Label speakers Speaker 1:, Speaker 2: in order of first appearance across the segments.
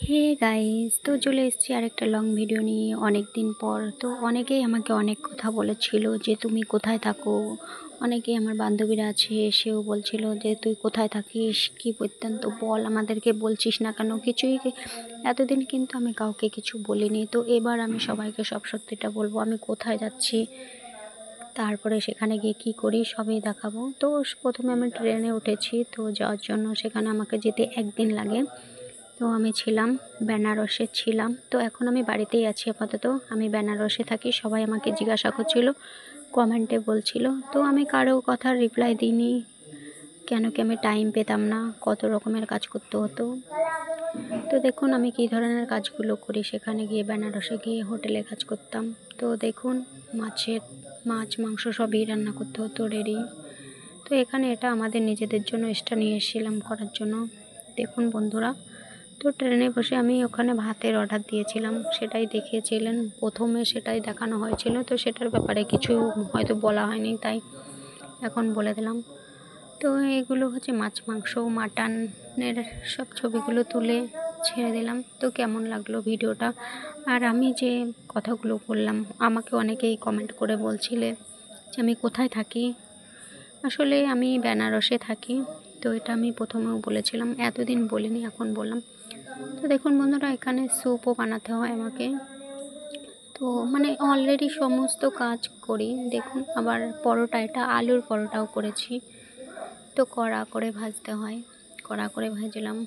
Speaker 1: Hey guys, তো চলে এসেছি আরেকটা লং ভিডিও নিয়ে অনেক দিন পর। তো অনেকেই আমাকে অনেক কথা বলেছিল যে তুমি কোথায় থাকো। অনেকেই আমার বান্ধবীরা আছে, সেও বলছিল যে তুই কোথায় থাকিস, কি বৃত্তান্ত বল, আমাদেরকে বলছিস না কেন কিছুই। এতদিন কিন্তু আমি কাউকে কিছু বলিনি, তো এবার আমি সবাইকে সব সত্যিটা বলবো আমি কোথায় যাচ্ছি, তারপরে সেখানে গিয়ে কী করি সবই দেখাবো। তো প্রথমে আমি ট্রেনে উঠেছি, তো যাওয়ার জন্য সেখানে আমাকে যেতে একদিন লাগে। তো আমি ছিলাম বেনারসে ছিলাম, তো এখন আমি বাড়িতেই আছি আপাতত। আমি বেনারসে থাকি, সবাই আমাকে জিজ্ঞাসা করছিল, কমেন্টে বলছিল। তো আমি কারো কথার রিপ্লাই দিইনি, কেন কি আমি টাইম পেতাম না, কত রকমের কাজ করতে হতো। তো দেখুন আমি কী ধরনের কাজগুলো করি। সেখানে গিয়ে বেনারসে গিয়ে হোটেলে কাজ করতাম। তো দেখুন মাছ মাংস সবই রান্না করতে হতো রেডি। তো এখানে এটা আমাদের নিজেদের জন্য এক্সট্রা নিয়ে এসেছিলাম করার জন্য। দেখুন বন্ধুরা, তো ট্রেনে বসে আমি ওখানে ভাতের অর্ডার দিয়েছিলাম, সেটাই দেখিয়েছিলেন প্রথমে, সেটাই দেখানো হয়েছিল। তো সেটার ব্যাপারে কিছু হয়তো বলা হয়নি, তাই এখন বলে দিলাম। তো এগুলো হচ্ছে মাছ মাংস মাটনের সব ছবিগুলো তুলে ছেড়ে দিলাম। তো কেমন লাগলো ভিডিওটা, আর আমি যে কথাগুলো বললাম, আমাকে অনেকেই কমেন্ট করে বলছিলে যে আমি কোথায় থাকি। আসলে আমি বেনারসে থাকি। তো এটা আমি প্রথমেও বলেছিলাম, এতদিন বলিনি, এখন বললাম। তো দেখুন বন্ধুরা, এখানে স্যুপও বানাতে হয় আমাকে। তো মানে অলরেডি সমস্ত কাজ করি। দেখুন আবার পরোটা, এটা আলুর পরোটাও করেছি। তো কড়া করে ভাজতে হয়, কড়া করে ভাজলাম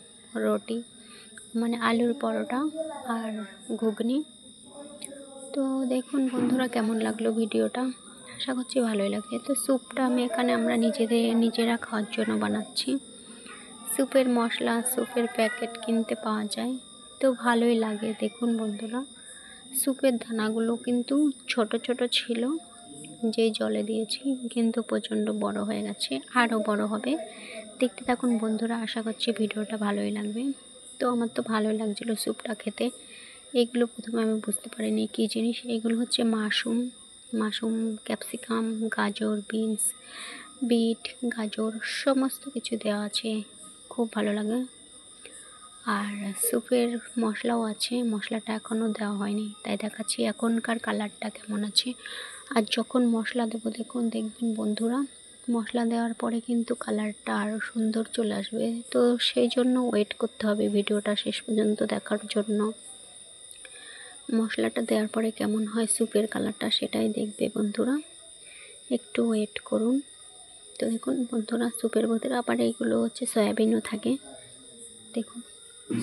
Speaker 1: রুটি, মানে আলুর পরোটা আর ঘুগনি। তো দেখুন বন্ধুরা কেমন লাগলো ভিডিওটা, আশা করছি ভালোই লাগে। তো স্যুপটা আমি এখানে আমরা নিজেরা খাওয়ার জন্য বানাচ্ছি। স্যুপের মশলা, স্যুপের প্যাকেট কিনতে পাওয়া যায়, তো ভালোই লাগে। দেখুন বন্ধুরা, স্যুপের দানাগুলো কিন্তু ছোট ছোট ছিল, যেই জলে দিয়েছি কিন্তু প্রচণ্ড বড় হয়ে গেছে, আরও বড় হবে। দেখতে থাকুন বন্ধুরা, আশা করছি ভিডিওটা ভালোই লাগবে। তো আমার তো ভালোই লাগছিলো স্যুপটা খেতে। এগুলো প্রথমে আমি বুঝতে পারিনি কী জিনিস। এগুলো হচ্ছে মাশরুম, ক্যাপসিকাম, গাজর, বিনস, বিট, গাজর সমস্ত কিছু দেওয়া আছে, খুব ভালো লাগে। আর স্যুপের মশলাও আছে, মশলাটা এখনও দেওয়া হয়নি, তাই দেখাচ্ছি এখনকার কালারটা কেমন আছে। আর যখন মশলা দেবো দেখবেন বন্ধুরা, মশলা দেওয়ার পরে কিন্তু কালারটা আরও সুন্দর চলে আসবে। তো সেই জন্য ওয়েট করতে হবে ভিডিওটা শেষ পর্যন্ত দেখার জন্য। মশলাটা দেওয়ার পরে কেমন হয় স্যুপের কালারটা, সেটাই দেখবে বন্ধুরা, একটু ওয়েট করুন। তো দেখুন বন্ধুরা, স্যুপের ভিতরে আবার এইগুলো হচ্ছে সয়াবিনও থাকে। দেখুন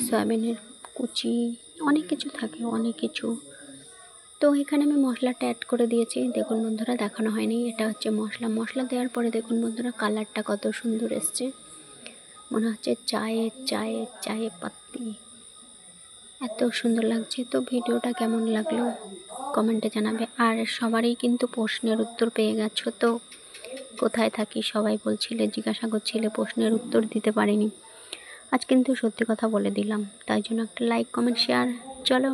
Speaker 1: সয়াবিনের কুচি, অনেক কিছু থাকে, অনেক কিছু। তো এখানে আমি মশলাটা অ্যাড করে দিয়েছি। দেখুন বন্ধুরা, দেখানো হয়নি, এটা হচ্ছে মশলা দেওয়ার পরে দেখুন বন্ধুরা কালারটা কত সুন্দর এসছে, মনে হচ্ছে চায়ে পাত্তি, এত সুন্দর লাগছে। তো ভিডিওটা কেমন লাগলো কমেন্টে জানাবে। আর সবারই কিন্তু প্রশ্নের উত্তর পেয়ে গেছো, তো কোথায় থাকি সবাই বলছিলে, জিজ্ঞাসা করছিলে, প্রশ্নের উত্তর দিতে পারিনি। আজ কিন্তু সত্যি কথা বলে দিলাম, তাই জন্য একটা লাইক কমেন্ট শেয়ার। চলো।